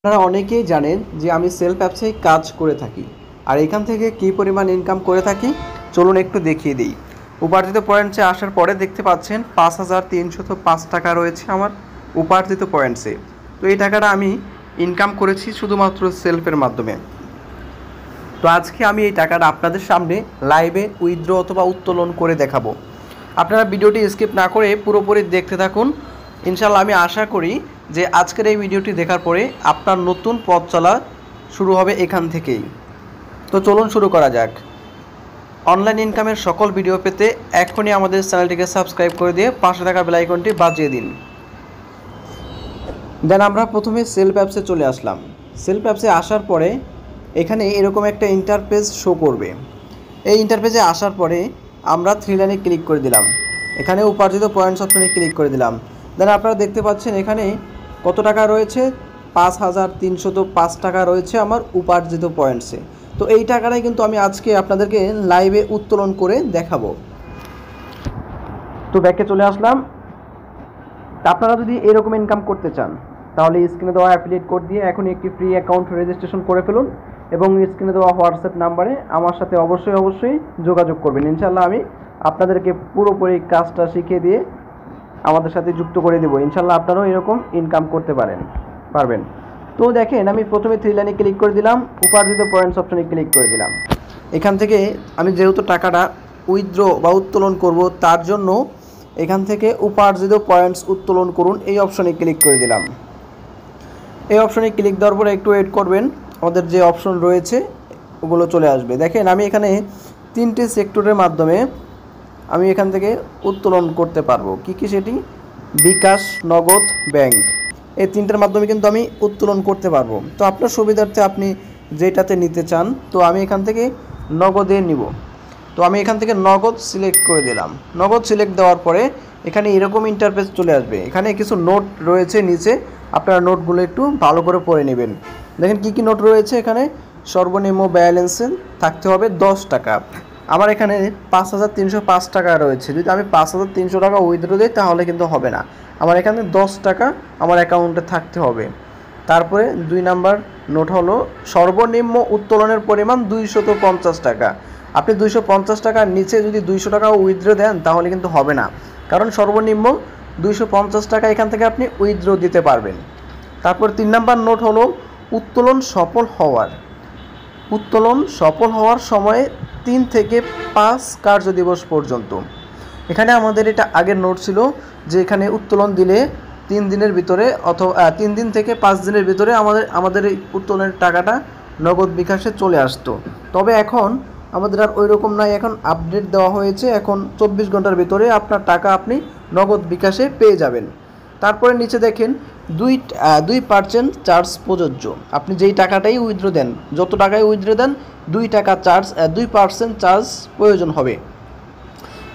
আপনারা অনেকেই জানেন যে আমি সেলফ অ্যাপসে কাজ করে থাকি আর এখান থেকে কী পরিমাণ ইনকাম করে থাকি চলুন একটু দেখিয়ে দিই। উপার্জিত পয়েন্টসে আসার পরে দেখতে পাচ্ছেন ৫,৩০৫ টাকা রয়েছে আমার উপার্জিত পয়েন্টসে। তো এই টাকাটা আমি ইনকাম করেছি শুধুমাত্র সেলফের মাধ্যমে। তো আজকে আমি এই টাকাটা আপনাদের সামনে লাইভে উইথড্র অথবা উত্তোলন করে দেখাবো। আপনারা ভিডিওটি স্কিপ না করে পুরোপুরি দেখতে থাকুন। ইনশাল্লাহ আমি আশা করি যে আজকের এই ভিডিওটি দেখার পরে আপনার নতুন পথ চলা শুরু হবে এখান থেকেই। তো চলুন শুরু করা যাক। অনলাইন ইনকামের সকল ভিডিও পেতে এখনই আমাদের চ্যানেলটিকে সাবস্ক্রাইব করে দিয়ে পাশে থাকা বেল আইকনটি বাজিয়ে দিন। দেন আমরা প্রথমে সেলফ অ্যাপসে চলে আসলাম। সেলফ অ্যাপসে আসার পরে এখানে এরকম একটা ইন্টারফেস শো করবে। এই ইন্টারফেসে আসার পরে আমরা থ্রি লাইনে ক্লিক করে দিলাম। এখানে উপার্জিত পয়েন্টস অপশনে ক্লিক করে দিলাম। দেন আপনারা দেখতে পাচ্ছেন এখানে কত টাকা রয়েছে, ৫,৩০৫ টাকা রয়েছে আমার উপার্জিত পয়েন্টসে। তো এই টাকাটাই কিন্তু আমি আজকে আপনাদেরকে লাইভে উত্তোলন করে দেখাবো। তো ব্যাকে চলে আসলাম। আপনারা যদি এরকম ইনকাম করতে চান তাহলে স্ক্রিনে দেওয়া অ্যাফিলিয়েট কোড দিয়ে এখনই একটি ফ্রি অ্যাকাউন্ট রেজিস্ট্রেশন করে ফেলুন এবং স্ক্রিনে দেওয়া হোয়াটসঅ্যাপ নাম্বারে আমার সাথে অবশ্যই যোগাযোগ করবেন। ইনশাল্লাহ আমি আপনাদেরকে পুরোপুরি কাজটা শিখিয়ে দিয়ে আমাদের সাথে যুক্ত করে দেবো। ইনশাল্লাহ আপনারাও এরকম ইনকাম করতে পারবেন। তো দেখেন আমি প্রথমে থ্রি লাইনে ক্লিক করে দিলাম, উপার্জিত পয়েন্টস অপশনে ক্লিক করে দিলাম। এখান থেকে আমি যেহেতু টাকাটা উইথড্র বা উত্তোলন করব তার জন্য এখান থেকে উপার্জিত পয়েন্টস উত্তোলন করুন এই অপশনে ক্লিক করে দিলাম। এই অপশনে ক্লিক দেওয়ার পরে একটু ওয়েট করবেন, আমাদের যে অপশন রয়েছে ওগুলো চলে আসবে। দেখেন আমি এখানে 3টে সেক্টরের মাধ্যমে আমি এখান থেকে উত্তোলন করতে পারবো। কি সেটি? বিকাশ, নগদ, ব্যাংক, এই 3টার মাধ্যমে কিন্তু আমি উত্তোলন করতে পারবো। তো আপনার সুবিধার্থে আপনি যেটাতে নিতে চান, তো আমি এখান থেকে নগদে নিব। তো আমি এখান থেকে নগদ সিলেক্ট করে দিলাম। নগদ সিলেক্ট দেওয়ার পরে এখানে এরকম ইন্টারফেস চলে আসবে। এখানে কিছু নোট রয়েছে নিচে, আপনারা নোটগুলো একটু ভালো করে পড়ে নেবেন। দেখেন কি নোট রয়েছে। এখানে সর্বনিম্ন ব্যালেন্সে থাকতে হবে 10 টাকা। আমার এখানে ৫,৩০৫ টাকা রয়েছে। যদি আমি ৫,৩০০ টাকা উইথড্র দিই তাহলে কিন্তু হবে না, আমার এখানে 10 টাকা আমার অ্যাকাউন্টে থাকতে হবে। তারপরে 2 নাম্বার নোট হলো সর্বনিম্ন উত্তোলনের পরিমাণ 250 টাকা। আপনি 250 টাকার নিচে যদি 200 টাকা উইথড্র দেন তাহলে কিন্তু হবে না, কারণ সর্বনিম্ন 250 টাকা এখান থেকে আপনি উইথড্র দিতে পারবেন। তারপর 3 নাম্বার নোট হলো উত্তোলন সফল হওয়ার সময়ে 3 থেকে 5 কার্য দিবস পর্যন্ত। এখানে আমাদের এটা আগের নোট ছিল যে এখানে উত্তোলন দিলে 3 দিনের ভিতরে অথবা 3 দিন থেকে 5 দিনের ভিতরে আমাদের এই উত্তোলনের টাকাটা নগদ বিকাশে চলে আসতো। তবে এখন আমাদের আর ওই রকম নাই, এখন আপডেট দেওয়া হয়েছে। এখন 24 ঘন্টার ভিতরে আপনার টাকা আপনি নগদ বিকাশে পেয়ে যাবেন। তারপরে নিচে দেখেন 2% চার্জ প্রযোজ্য। আপনি যেই টাকাটাই উইথড্র দেন, যত টাকাই উইথড্র দেন 2% চার্জ প্রয়োজন হবে।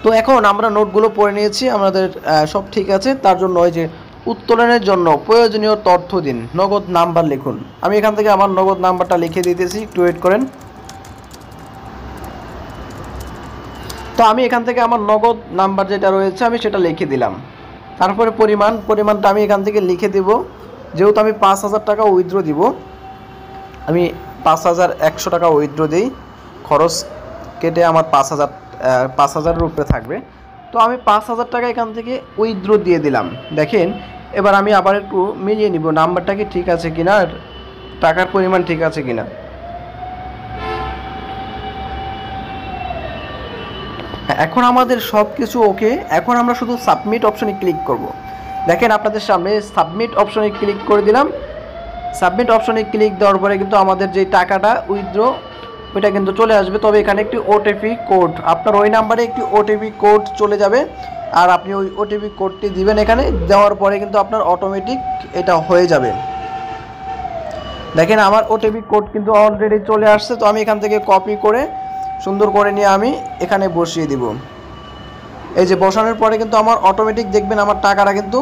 তো এখন আমরা নোটগুলো পড়ে নিয়েছি, আমাদের সব ঠিক আছে। তার জন্য ওই যে উত্তোলনের জন্য প্রয়োজনীয় তথ্য দিন, নগদ নাম্বার লিখুন। আমি এখান থেকে আমার নগদ নাম্বারটা লিখে দিতেছি, একটু ওয়েট করেন। তো আমি এখান থেকে আমার নগদ নাম্বার যেটা রয়েছে আমি সেটা লিখে দিলাম। তারপরে পরিমাণটা আমি এখান থেকে লিখে দেব। যেহেতু আমি 5,000 টাকা উইথড্র দিব, আমি 5,100 টাকা উইথড্র দিই, খরচ কেটে আমার 5,000 উপরে থাকবে। তো আমি 5,000 টাকা এখান থেকে উইথড্র দিয়ে দিলাম। দেখেন এবার আমি আবার একটু মিলিয়ে নিব নাম্বারটা কি ঠিক আছে কিনা, টাকার পরিমাণ ঠিক আছে কিনা। এখন আমাদের সব কিছু ওকে। এখন আমরা শুধু সাবমিট অপশনে ক্লিক করব। দেখেন আপনাদের সামনে সাবমিট অপশনে ক্লিক করে দিলাম। সাবমিট অপশনে ক্লিক দেওয়ার পরে কিন্তু আমাদের যে টাকাটা উইথড্র ওইটা কিন্তু চলে আসবে। তবে এখানে একটি ওটিপি কোড, আপনার ওই নাম্বারে একটি ওটিপি কোড চলে যাবে, আর আপনি ওই ওটিপি কোডটি দিবেন। এখানে দেওয়ার পরে কিন্তু আপনার অটোমেটিক এটা হয়ে যাবে। দেখেন আমার ওটিপি কোড কিন্তু অলরেডি চলে আসছে। তো আমি এখান থেকে কপি করে সুন্দর করে নিয়ে আমি এখানে বসিয়ে দিব। এই যে বসানোর পরে কিন্তু আমার অটোমেটিক দেখবেন আমার টাকাটা কিন্তু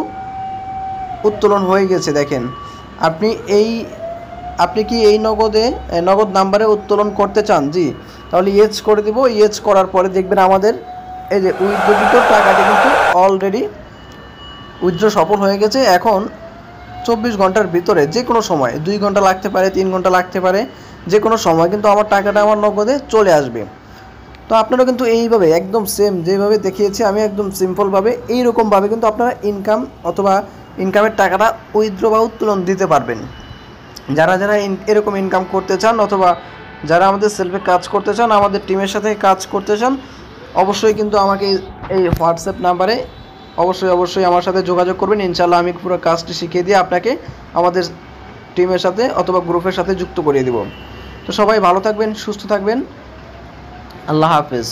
উত্তোলন হয়ে গেছে। দেখেন আপনি কি এই নগদ নাম্বারে উত্তোলন করতে চান? জি, তাহলে ইয়েস করে দিব। ইয়েস করার পরে দেখবেন আমাদের এই যে উইথড্র টাকাটি কিন্তু অলরেডি উইথড্র সফল হয়ে গেছে। এখন 24 ঘন্টার ভিতরে যে কোনো সময় 2 ঘন্টা লাগতে পারে, 3 ঘন্টা লাগতে পারে, যে কোনো সময় কিন্তু আমার টাকাটা আমার নগদে চলে আসবে। তো আপনারা কিন্তু এইভাবে একদম সেম যেভাবে দেখিয়েছি আমি একদম সিম্পলভাবে এইরকমভাবে কিন্তু আপনারা ইনকাম অথবা ইনকামের টাকাটা উইথড্র বা উত্তোলন দিতে পারবেন। যারা যারা এরকম ইনকাম করতে চান অথবা যারা আমাদের সেলফে কাজ করতে চান, আমাদের টিমের সাথে কাজ করতে চান, অবশ্যই কিন্তু আমাকে এই হোয়াটসঅ্যাপ নাম্বারে অবশ্যই আমার সাথে যোগাযোগ করবেন। ইনশাআল্লাহ আমি পুরো কাজটি শিখিয়ে দিয়ে আপনাকে আমাদের টিমের সাথে অথবা গ্রুপের সাথে যুক্ত করিয়ে দেব। তো সবাই ভালো থাকবেন, সুস্থ থাকবেন, আল্লাহ হাফেজ।